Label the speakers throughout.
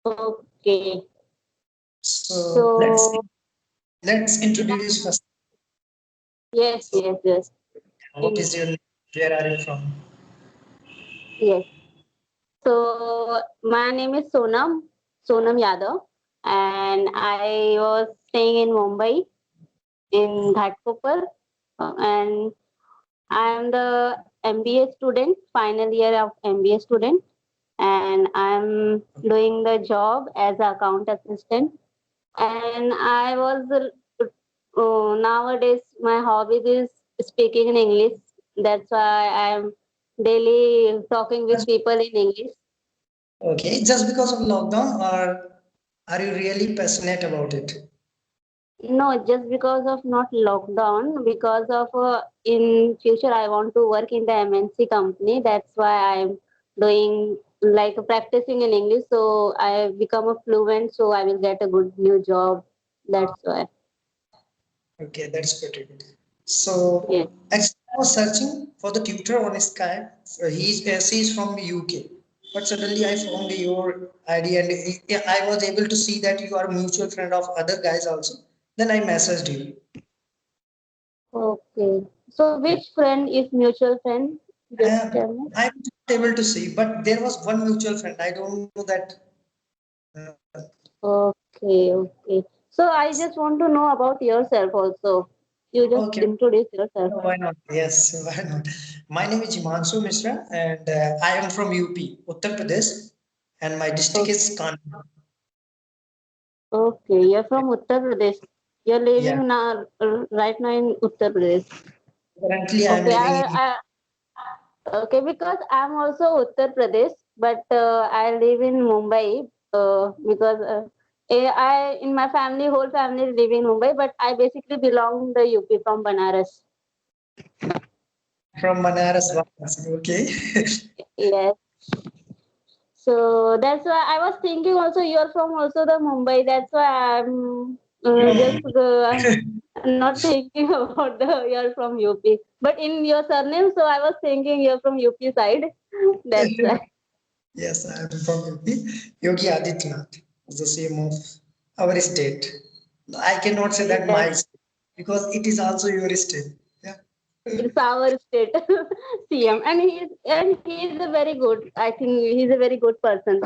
Speaker 1: Okay.
Speaker 2: So
Speaker 1: So
Speaker 2: let's introduce first.
Speaker 1: yes,
Speaker 2: So
Speaker 1: yes, yes.
Speaker 2: what
Speaker 1: In,
Speaker 2: is your name? Where are you from?
Speaker 1: yes. So my name is Sonam Yadav, and I was staying in Mumbai in Ghatkopar, and I am the MBA student, final year of MBA student, and I'm doing the job as account assistant. And I was nowadays my hobby is speaking in English. That's why I'm daily talking with people in English.
Speaker 2: Okay, just because of lockdown, or are you really passionate about it?
Speaker 1: No, just because of not lockdown, because of in future I want to work in the MNC company. That's why I'm doing like practicing in English. So I become a fluent. So I will get a good new job. That's why.
Speaker 2: Okay, that's pretty good. So,
Speaker 1: Yes.
Speaker 2: actually, I was searching for the tutor on Skype. She's from UK, but suddenly I found your ID, and yeah, I was able to see that you are a mutual friend of other guys also. Then I messaged you.
Speaker 1: Okay. So
Speaker 2: Yeah.
Speaker 1: which friend is mutual friend? Just tell me.
Speaker 2: I was not able to see, but there was one mutual friend. I don't know that. Uh,
Speaker 1: Okay, okay. So I just want to know about yourself also. You just
Speaker 2: okay,
Speaker 1: introduce yourself.
Speaker 2: why not? Yes, why not? My name is Himanshu Mishra, and I am from UP, Uttar Pradesh, and my district is Kanpur.
Speaker 1: Okay, you're from Uttar Pradesh. You're
Speaker 2: Yeah.
Speaker 1: living now, right now in Uttar Pradesh.
Speaker 2: Currently, I am
Speaker 1: Okay,
Speaker 2: living in.
Speaker 1: okay, because I'm also Uttar Pradesh, but I live in Mumbai because in my family, whole family live in Mumbai, but I basically belong the UP from Banaras.
Speaker 2: From Manaras, Varanasi. Okay.
Speaker 1: Yes. So that's why I was thinking also you're from also the Mumbai. That's why I'm just not thinking about the you're from UP. But in your surname, so I was thinking you're from UP side. That's why.
Speaker 2: Yes, I am from UP. Yogi Adityanath is the same of our state. I cannot say that
Speaker 1: Yes,
Speaker 2: my state because it is also your state. Yeah.
Speaker 1: it's our state CM, and he is a very good. I think he's a very good person.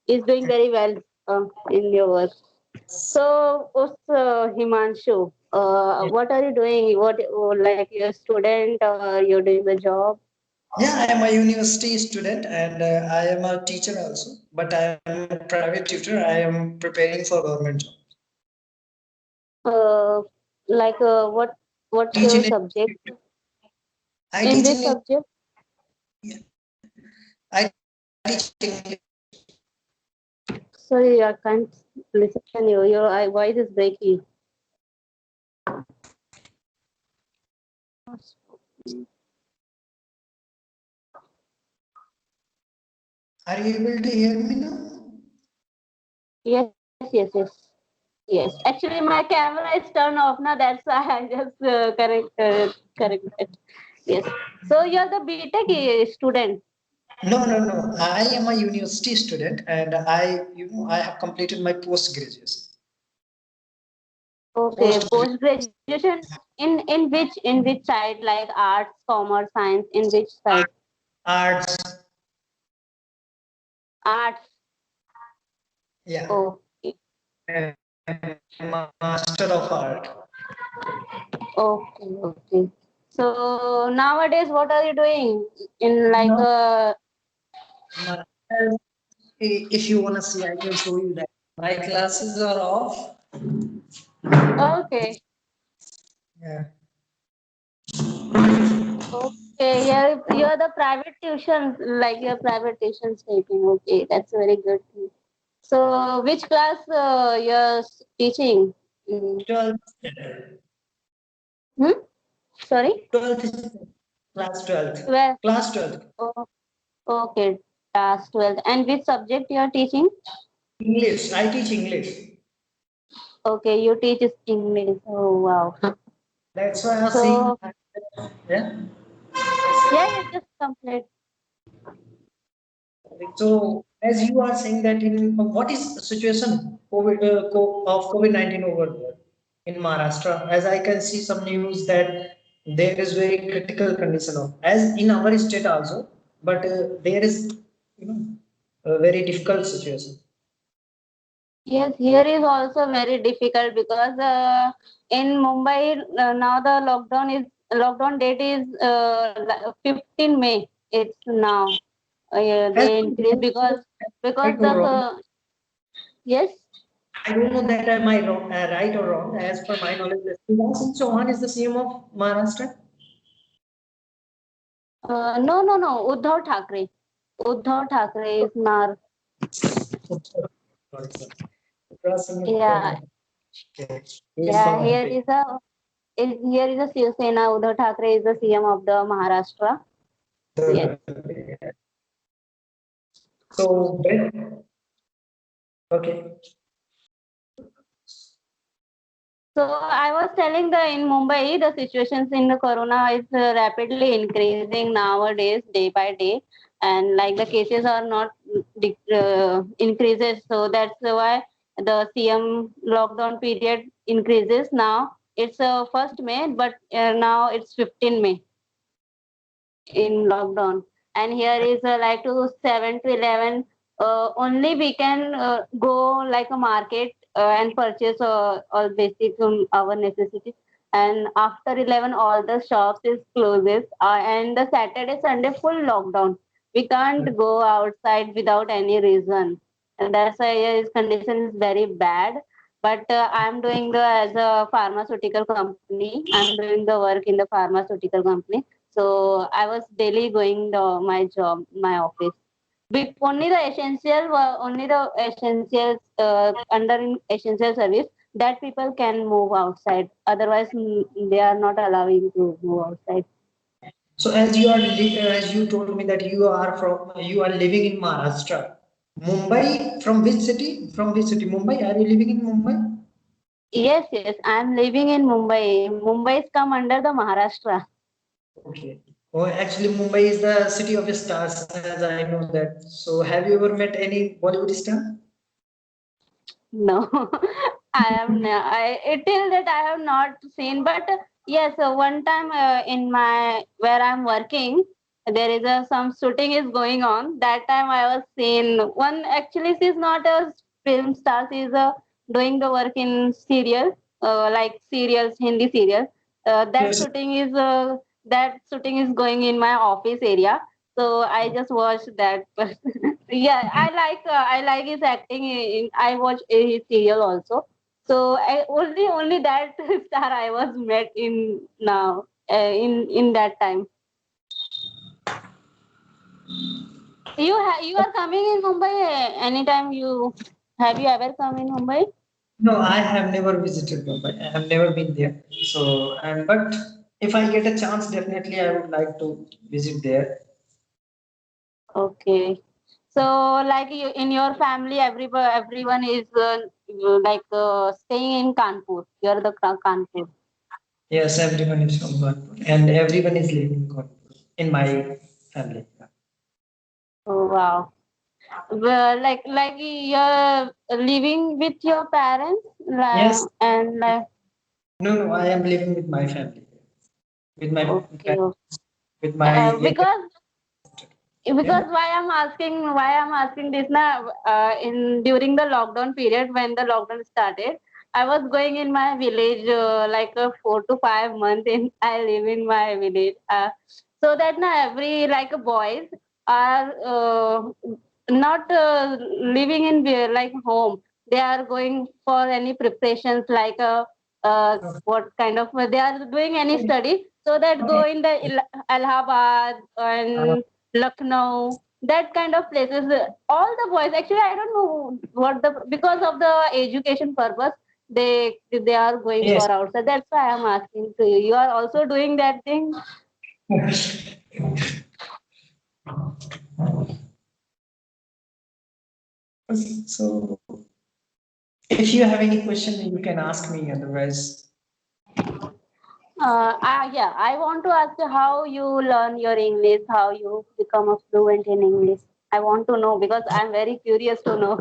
Speaker 1: He's doing very well in your work. So, Himanshu, what are you doing? Like you're a student or you're doing the job?
Speaker 2: Yeah, I am a university student and I am a teacher also, but I am a private tutor. I am preparing for government job.
Speaker 1: Uh, like what's
Speaker 2: Teach
Speaker 1: your
Speaker 2: in
Speaker 1: subject?
Speaker 2: I
Speaker 1: In
Speaker 2: teach
Speaker 1: which
Speaker 2: in
Speaker 1: subject?
Speaker 2: I teach English.
Speaker 1: Sorry, I can't listen you. Your voice is breaking.
Speaker 2: Are you able to hear me now?
Speaker 1: Yes, yes, yes, yes. Actually, my camera is turned off now. That's why I just correct it. Yes. So you're the BTech student.
Speaker 2: No, no, no. I am a university student and I have completed my post graduation.
Speaker 1: Okay,
Speaker 2: Post
Speaker 1: post graduation in which side, like arts, commerce, science, in which side?
Speaker 2: arts.
Speaker 1: Arts.
Speaker 2: Yeah.
Speaker 1: Okay,
Speaker 2: Master of art.
Speaker 1: okay, okay. So nowadays, what are you doing in like
Speaker 2: My- If you want to see, I can show you that. My classes are off.
Speaker 1: okay,
Speaker 2: Yeah.
Speaker 1: okay, you're the private tuition, like your private tuition taking. Okay, that's a very good thing. So which class you're teaching? Mm.
Speaker 2: 12th.
Speaker 1: Hmm? Sorry,
Speaker 2: 12th. Class 12th.
Speaker 1: 12.
Speaker 2: Class 12th.
Speaker 1: Oh, okay, class 12. And which subject you are teaching?
Speaker 2: English. I teach English.
Speaker 1: Okay, you teach us English. Oh, wow.
Speaker 2: That's why I was saying.
Speaker 1: So,
Speaker 2: Yeah.
Speaker 1: yeah, you just complete.
Speaker 2: So as you are saying that in what is the situation of COVID-19 over there in Maharashtra? As I can see some news that there is very critical condition of as in our state also, but there is a very difficult situation.
Speaker 1: Yes, here is also very difficult because in Mumbai now the lockdown date is 15 May. It's now
Speaker 2: As
Speaker 1: they increase because
Speaker 2: right or
Speaker 1: the
Speaker 2: wrong,
Speaker 1: yes.
Speaker 2: I don't know that am I wrong, right or wrong. As per my knowledge, Shivraj Singh Chauhan is the CM of Maharashtra.
Speaker 1: No. Uddhav Thackeray. Uddhav Thackeray is now.
Speaker 2: Shivraj Singh
Speaker 1: Yeah,
Speaker 2: Chauhan. Okay. He is
Speaker 1: yeah.
Speaker 2: from MP.
Speaker 1: Here is a Shiv Sena. Uddhav Thackeray is the CM of the Maharashtra. Yes.
Speaker 2: So, okay.
Speaker 1: So I was telling the in Mumbai, the situations in the corona is rapidly increasing nowadays, day by day, and like the cases are not increases. So that's why the CM lockdown period increases. Now it's 1st May, but now it's 15 May in lockdown, and here is like to 7 to 11. Only we can go like a market and purchase all basic our necessities, and after 11 all the shops is closes, and the Saturday Sunday full lockdown. We can't go outside without any reason, and that's why his condition is very bad. But I'm doing the as a pharmaceutical company, I'm doing the work in the pharmaceutical company, so I was daily going my job, my office. Only the essentials under in essential service that people can move outside. Otherwise, they are not allowing to move outside.
Speaker 2: So as you told me that you are living in Maharashtra. Mumbai from which city? From which city? Mumbai. Are you living in Mumbai?
Speaker 1: Yes. I'm living in Mumbai. Mumbai's come under the Maharashtra.
Speaker 2: Okay. Oh, actually, Mumbai is the city of stars, as I know that. So, have you ever met any Bollywood star?
Speaker 1: No, till that I have not seen. But yes, one time in my where I'm working, there is some shooting is going on. That time I was seen one. Actually, she's not a film star. She's doing the work in serial, like serials, Hindi serial.
Speaker 2: Yes.
Speaker 1: That shooting is going in my office area. So I just watched that. Yeah, I like his acting. I watch his serial also. So only that star I was met in now in that time. You are coming in Mumbai anytime you have you ever come in Mumbai?
Speaker 2: No, I have never visited Mumbai. I have never been there. So, and but if I get a chance, definitely I would like to visit there.
Speaker 1: Okay. So like you in your family, everyone is staying in Kanpur. You're the Kanpur.
Speaker 2: Yes, everyone is from Kanpur, and everyone is living in Kanpur in my family.
Speaker 1: Oh wow. Well, like you're living with your parents
Speaker 2: Yes,
Speaker 1: and like
Speaker 2: no, I am living with my family, with my
Speaker 1: okay, okay.
Speaker 2: with my younger.
Speaker 1: Because
Speaker 2: Yeah.
Speaker 1: why I'm asking this now, in during the lockdown period when the lockdown started, I was going in my village like 4 to 5 months in I live in my village, so that now every like boys are not living in like home. They are going for any preparations like what kind of they are doing any study, so that go in the Allahabad and Lucknow, that kind of places. All the boys, actually, I don't know what because of the education purpose, they are going
Speaker 2: Yes.
Speaker 1: for outside. That's why I'm asking to you. You are also doing that thing.
Speaker 2: So, if you have any question, you can ask me. Otherwise,
Speaker 1: Yeah, I want to ask you how you learn your English, how you become a fluent in English. I want to know because I'm very curious to know.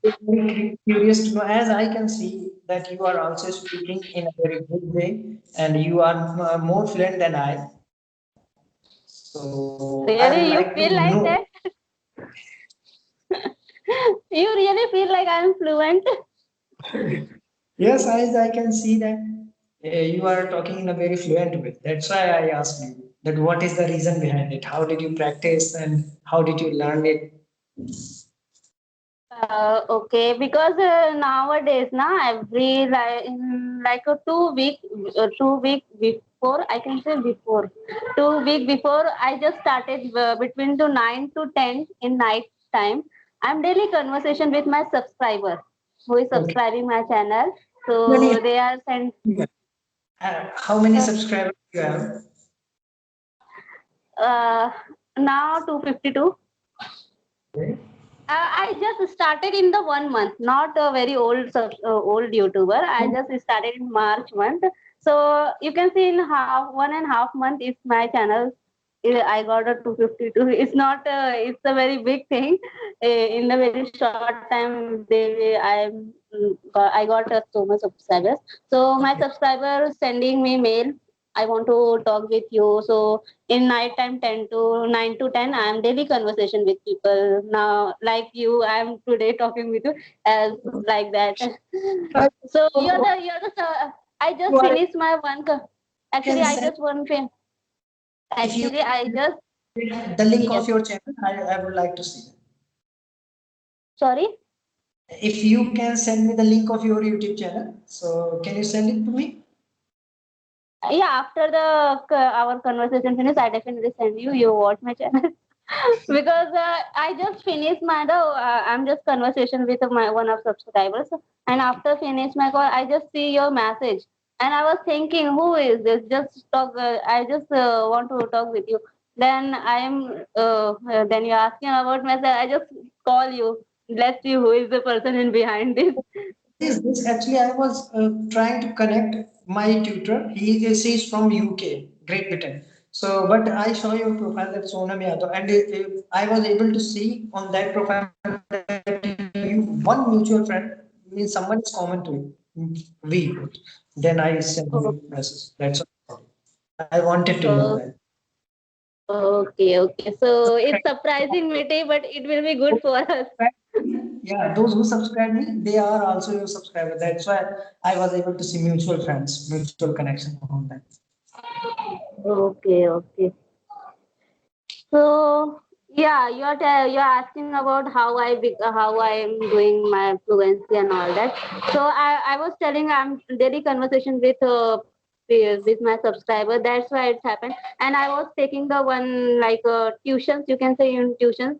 Speaker 2: Very curious to know, as I can see that you are also speaking in a very good way, and you are more fluent than I. So I would like to
Speaker 1: Really, you
Speaker 2: know.
Speaker 1: feel like that? You really feel like I'm fluent?
Speaker 2: Yes, I can see that you are talking in a very fluent way. That's why I asked you that what is the reason behind it? How did you practice and how did you learn it?
Speaker 1: Okay, because nowadays, every like a 2 week, 2 week before, I can say before, 2 week before, I just started between to 9 to 10 in night time. I'm daily conversation with my subscriber who is
Speaker 2: Okay.
Speaker 1: subscribing my channel.
Speaker 2: Many,
Speaker 1: So they are sent
Speaker 2: how many
Speaker 1: uh,
Speaker 2: subscribers you have?
Speaker 1: uh, now 252.
Speaker 2: Okay.
Speaker 1: I just started in the 1 month, not a very old YouTuber. I just started in March month. So you can see in 1.5 month is my channel. I got a 252. It's not. It's a very big thing. In a very short time, I got so much subscribers. So my subscribers sending me mail. I want to talk with you. So in night time 10 to 9 to 10 I am daily conversation with people now like you. I am today talking with you as like that.
Speaker 2: Uh,
Speaker 1: So
Speaker 2: so
Speaker 1: I
Speaker 2: you
Speaker 1: just
Speaker 2: are
Speaker 1: finished my actually
Speaker 2: can
Speaker 1: I
Speaker 2: send
Speaker 1: just one fin-
Speaker 2: if you
Speaker 1: actually I just
Speaker 2: the link
Speaker 1: yes,
Speaker 2: of your channel. I would like to see that.
Speaker 1: sorry.
Speaker 2: If you can send me the link of your YouTube channel, so can you send it to me?
Speaker 1: Yeah, after our conversation finish I definitely send you. You watch my channel. Because I just finished I'm just conversation with my one of subscribers, and after finish my call, I just see your message, and I was thinking, who is this? Just talk. I just want to talk with you. Then you're asking about message. I just call you. Let's see who is the person in behind this.
Speaker 2: This actually I was trying to connect my tutor. He's from UK, Great Britain. So, but I saw your profile that Sonam Yadav, and I was able to see on that profile that you one mutual friend means someone is common to you. We both. Then I sent you
Speaker 1: Oh,
Speaker 2: a message. That's all. I wanted to know
Speaker 1: oh,
Speaker 2: that.
Speaker 1: okay, okay. So it's surprising, Miti, but it will be good for us.
Speaker 2: Yeah, those who subscribe me, they are also your subscriber. That's why I was able to see mutual friends, mutual connection on that.
Speaker 1: Okay, okay. So yeah, you're asking about how I am doing my fluency and all that. So I was telling I'm daily conversation with my subscriber. That's why it's happened. And I was taking the one like tuitions. You can say in tuitions.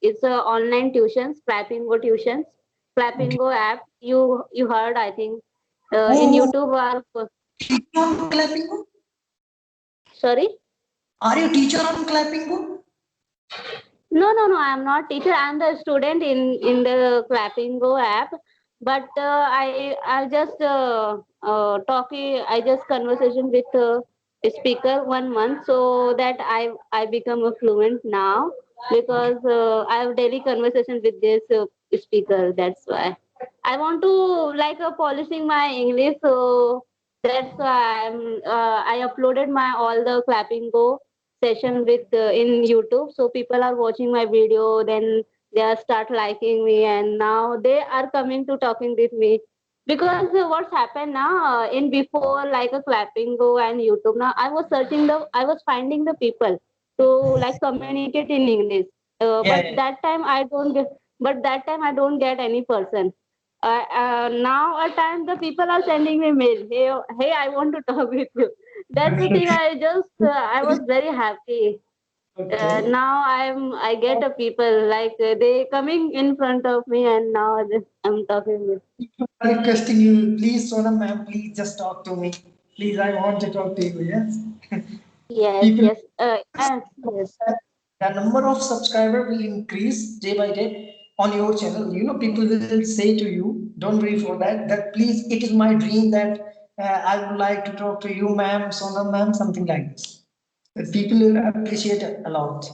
Speaker 1: It's online tuitions, Clappingo tuitions,
Speaker 2: Okay.
Speaker 1: Clappingo app. You heard I think in
Speaker 2: Oh,
Speaker 1: YouTube or
Speaker 2: teacher on Clappingo?
Speaker 1: sorry.
Speaker 2: Are you teacher on Clappingo?
Speaker 1: No, no, no. I'm not teacher. I'm the student in the Clapping Go app. But I just talking. I just conversation with a speaker 1 month, so that I become a fluent now
Speaker 2: Okay.
Speaker 1: because I have daily conversation with this speaker. That's why I want to like polishing my English. So that's why I uploaded my all the Clapping Go session with in YouTube. So people are watching my video, then they are start liking me, and now they are coming to talking with me. Because what's happened now in before like a Clapping Go and YouTube. Now I was finding the people to like communicate in English.
Speaker 2: Yeah, yeah.
Speaker 1: But that time I don't get any person. Now at times the people are sending me mail. Hey, I want to talk with you. That's the thing. I was very happy.
Speaker 2: Okay.
Speaker 1: I get a people like they coming in front of me, and now I'm talking with.
Speaker 2: I'm requesting you, please, Sonam ma'am, please just talk to me. Please, I want to talk to you. Yes.
Speaker 1: Yes,
Speaker 2: People,
Speaker 1: yes, yes.
Speaker 2: the number of subscriber will increase day by day on your channel. You know, people will say to you, don't worry for that. That please, it is my dream that I would like to talk to you, ma'am, Sonam ma'am, something like this. That people will appreciate it a lot.